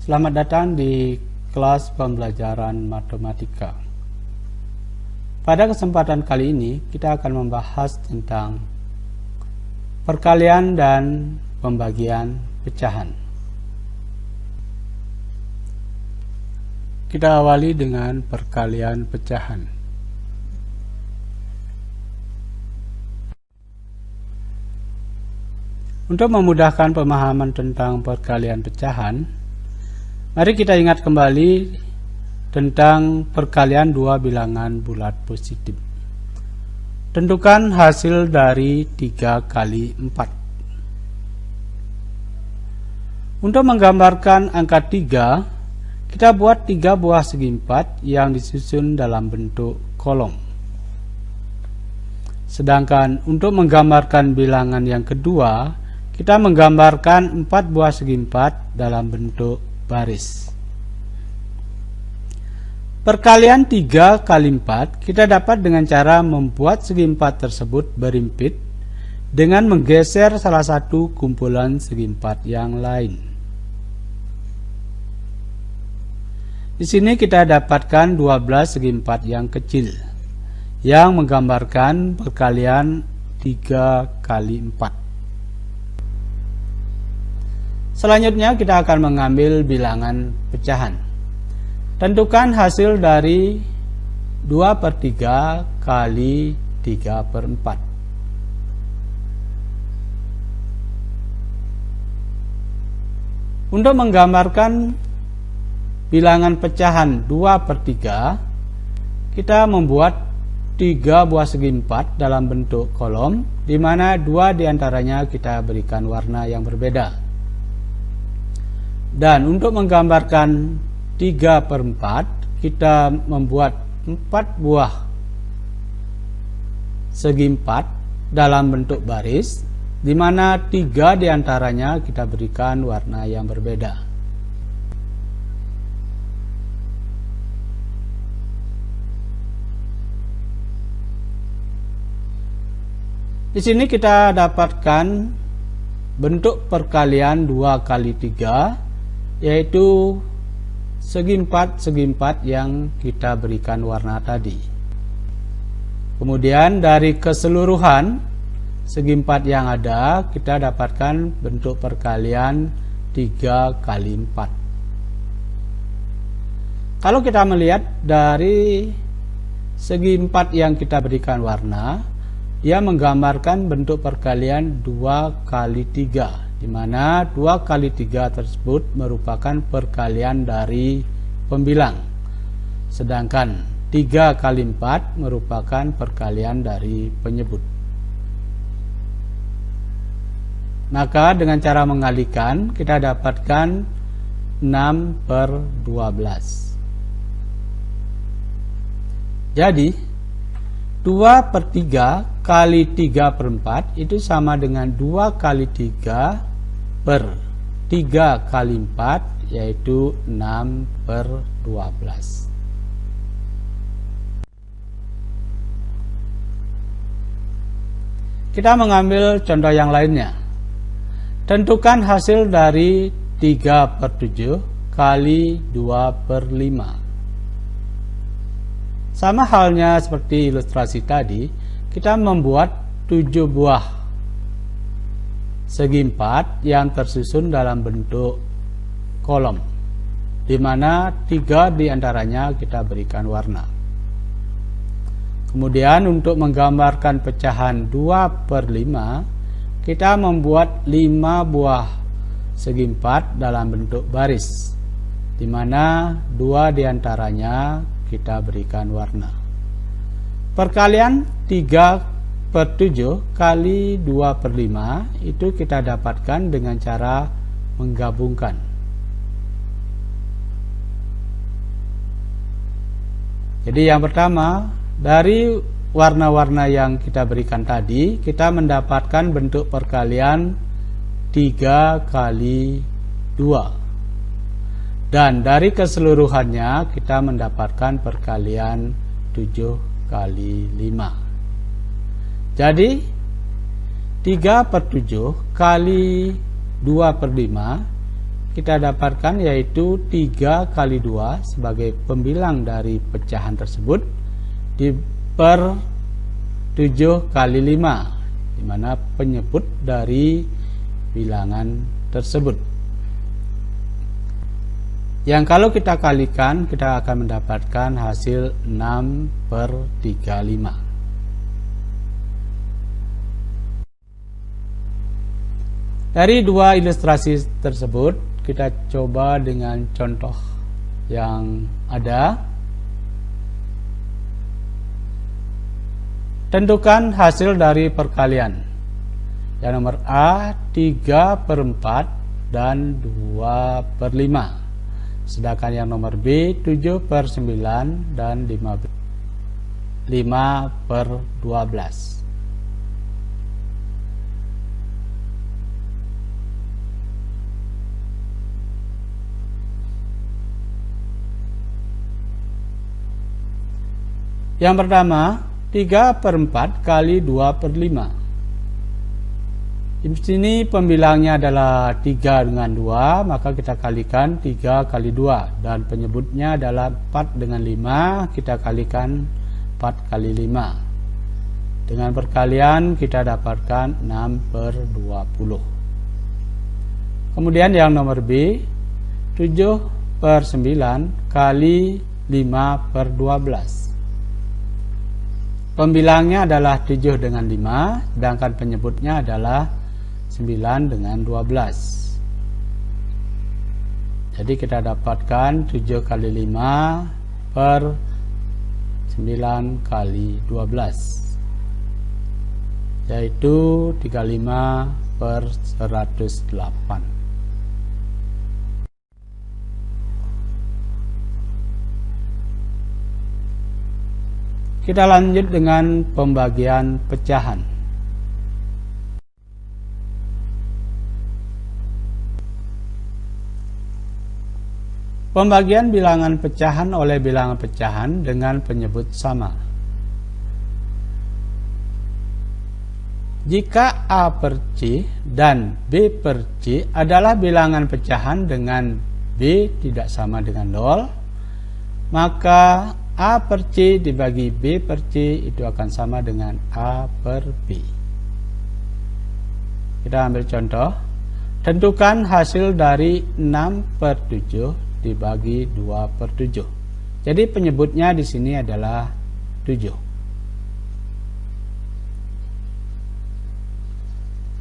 Selamat datang di kelas pembelajaran matematika. Pada kesempatan kali ini kita akan membahas tentang perkalian dan pembagian pecahan. Kita awali dengan perkalian pecahan. Untuk memudahkan pemahaman tentang perkalian pecahan, mari kita ingat kembali tentang perkalian dua bilangan bulat positif. Tentukan hasil dari 3 kali 4. Untuk menggambarkan angka 3, kita buat 3 buah segi 4 yang disusun dalam bentuk kolom. Sedangkan untuk menggambarkan bilangan yang kedua, kita menggambarkan 4 buah segi 4 dalam bentuk baris. Perkalian 3 kali 4 kita dapat dengan cara membuat segi 4 tersebut berimpit dengan menggeser salah satu kumpulan segi 4 yang lain. Di sini kita dapatkan 12 segi 4 yang kecil yang menggambarkan perkalian 3 kali 4. Selanjutnya kita akan mengambil bilangan pecahan. Tentukan hasil dari 2/3 kali 3/4. Untuk menggambarkan bilangan pecahan 2/3, kita membuat 3 buah segi 4 dalam bentuk kolom, di mana 2 diantaranya kita berikan warna yang berbeda. Dan untuk menggambarkan 3/4, kita membuat 4 buah segi 4 dalam bentuk baris, di mana 3 diantaranya kita berikan warna yang berbeda. Di sini kita dapatkan bentuk perkalian 2 kali 3, yaitu segi 4 yang kita berikan warna tadi. Kemudian dari keseluruhan segi 4 yang ada, kita dapatkan bentuk perkalian 3 kali 4. Kalau kita melihat dari segi 4 yang kita berikan warna, ia menggambarkan bentuk perkalian 2 kali 3, di mana 2 kali 3 tersebut merupakan perkalian dari pembilang, sedangkan 3 kali 4 merupakan perkalian dari penyebut. Maka dengan cara mengalikan, kita dapatkan 6/12. Jadi 2/3 kali 3/4 itu sama dengan 2 kali 3/3 kali 4, yaitu 6/12. Kita mengambil contoh yang lainnya. Tentukan hasil dari 3/7 kali 2/5. Sama halnya seperti ilustrasi tadi, kita membuat 7 buah segi 4 yang tersusun dalam bentuk kolom, di mana 3 diantaranya kita berikan warna. Kemudian untuk menggambarkan pecahan 2/5, kita membuat 5 buah segi 4 dalam bentuk baris, di mana 2 diantaranya kita berikan warna. Perkalian 3/7 kali 2/5 itu kita dapatkan dengan cara menggabungkan. Jadi yang pertama, dari warna-warna yang kita berikan tadi, kita mendapatkan bentuk perkalian 3 kali 2. Dan dari keseluruhannya kita mendapatkan perkalian 7 kali 5. Jadi 3/7 kali 2/5 kita dapatkan yaitu 3 kali 2 sebagai pembilang dari pecahan tersebut per 7 kali 5, di mana penyebut dari bilangan tersebut. Yang kalau kita kalikan, kita akan mendapatkan hasil 6/35. Dari dua ilustrasi tersebut, kita coba dengan contoh yang ada. Tentukan hasil dari perkalian. Yang nomor A 3/4 dan 2/5. Sedangkan yang nomor B 7/9 dan 5/12. Yang pertama, 3/4 kali 2/5. Di sini pembilangnya adalah 3 dengan 2, maka kita kalikan 3 kali 2. Dan penyebutnya adalah 4 dengan 5, kita kalikan 4 kali 5. Dengan perkalian kita dapatkan 6/20. Kemudian yang nomor B, 7/9 kali 5/12. Pembilangnya adalah 7 dengan 5, sedangkan penyebutnya adalah 9 dengan 12. Jadi kita dapatkan 7 kali 5 per 9 kali 12, yaitu 35/108. Kita lanjut dengan pembagian pecahan. Pembagian bilangan pecahan oleh bilangan pecahan dengan penyebut sama. Jika A per C dan B per C adalah bilangan pecahan dengan B tidak sama dengan 0, maka A per C dibagi B per C itu akan sama dengan A per B. Kita ambil contoh. Tentukan hasil dari 6/7 dibagi 2/7. Jadi penyebutnya di sini adalah 7.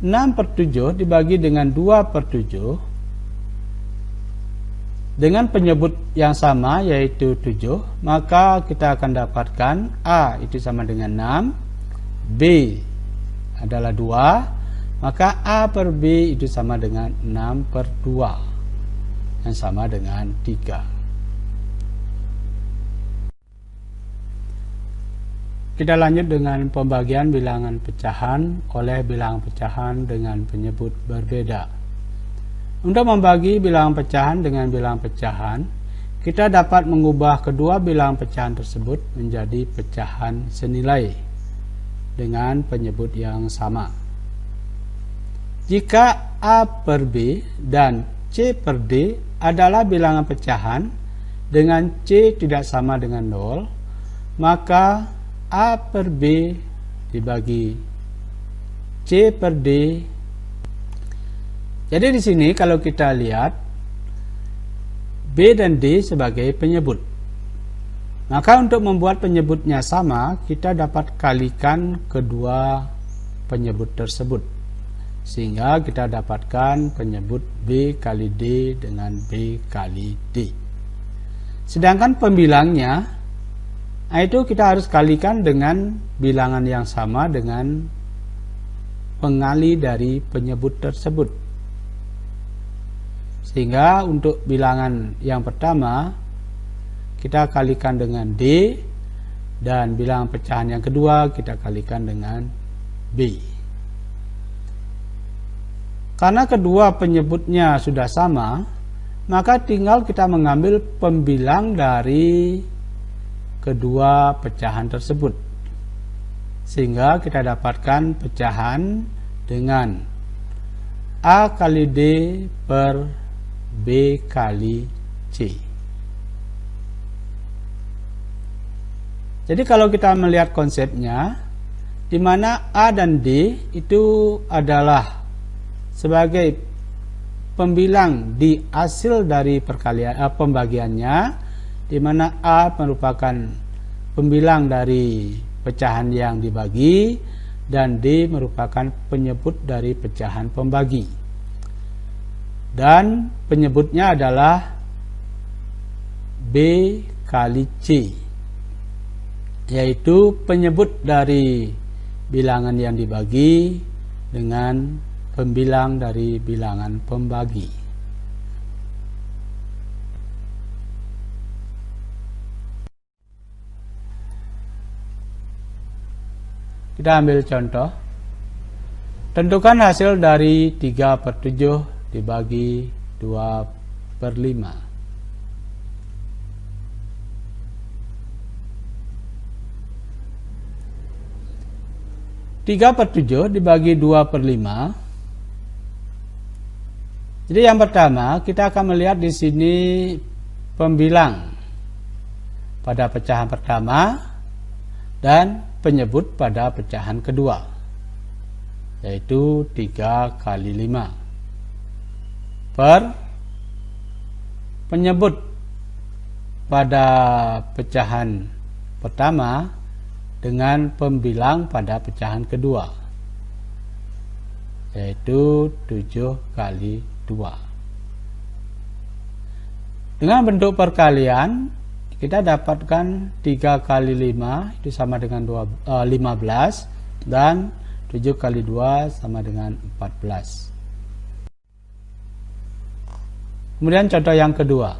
6/7 dibagi dengan 2/7 dengan penyebut yang sama yaitu 7, maka kita akan dapatkan A itu sama dengan 6, B adalah 2, maka A per B itu sama dengan 6/2 yang sama dengan 3. Kita lanjut dengan pembagian bilangan pecahan oleh bilangan pecahan dengan penyebut berbeda. Untuk membagi bilangan pecahan dengan bilangan pecahan, kita dapat mengubah kedua bilangan pecahan tersebut menjadi pecahan senilai dengan penyebut yang sama. Jika A per B dan C per D adalah bilangan pecahan dengan C tidak sama dengan 0, maka A per B dibagi C per D. Jadi di sini kalau kita lihat B dan D sebagai penyebut, maka untuk membuat penyebutnya sama, kita dapat kalikan kedua penyebut tersebut, sehingga kita dapatkan penyebut B kali D dengan B kali D. Sedangkan pembilangnya, itu kita harus kalikan dengan bilangan yang sama dengan pengali dari penyebut tersebut. Sehingga untuk bilangan yang pertama kita kalikan dengan D, dan bilangan pecahan yang kedua kita kalikan dengan B. Karena kedua penyebutnya sudah sama, maka tinggal kita mengambil pembilang dari kedua pecahan tersebut, sehingga kita dapatkan pecahan dengan A kali D per B kali C. Jadi kalau kita melihat konsepnya, di mana A dan D itu adalah sebagai pembilang di hasil dari perkalian pembagiannya, di mana A merupakan pembilang dari pecahan yang dibagi dan D merupakan penyebut dari pecahan pembagi. Dan penyebutnya adalah B kali C, yaitu penyebut dari bilangan yang dibagi dengan pembilang dari bilangan pembagi. Kita ambil contoh. Tentukan hasil dari 3/7 dibagi 2/5. 3/7 dibagi 2/5. Jadi yang pertama kita akan melihat di sini pembilang pada pecahan pertama dan penyebut pada pecahan kedua, yaitu 3 kali 5 per penyebut pada pecahan pertama dengan pembilang pada pecahan kedua, yaitu 7 kali 2. Dengan bentuk perkalian kita dapatkan 3 kali 5 itu sama dengan 15 dan 7 kali 2 sama dengan 14. Kemudian contoh yang kedua.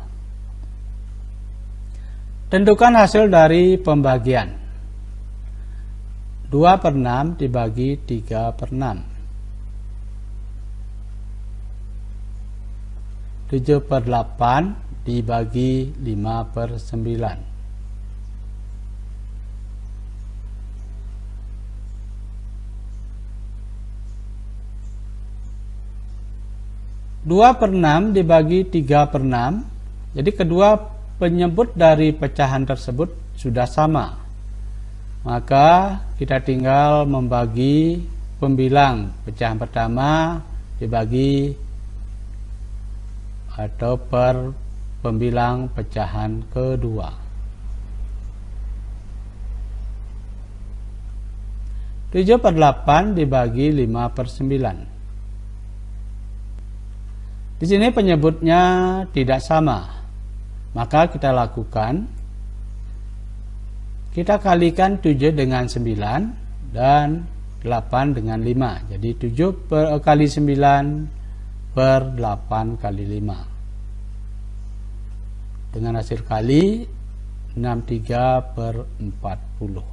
Tentukan hasil dari pembagian. 2/6 dibagi 3/6. 7/8 dibagi 5/9. 2/6 dibagi 3/6. Jadi kedua penyebut dari pecahan tersebut sudah sama. Maka kita tinggal membagi pembilang pecahan pertama dibagi atau per pembilang pecahan kedua. Tujuh per 8 dibagi 5/9. Di sini penyebutnya tidak sama. Maka kita lakukan, kita kalikan 7 dengan 9 dan 8 dengan 5. Jadi 7 kali 9 per 8 kali 5. Dengan hasil kali 63/40.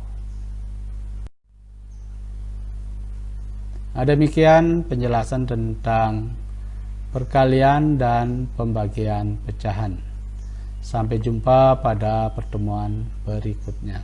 Nah, demikian penjelasan tentang perkalian dan pembagian pecahan. Sampai jumpa pada pertemuan berikutnya.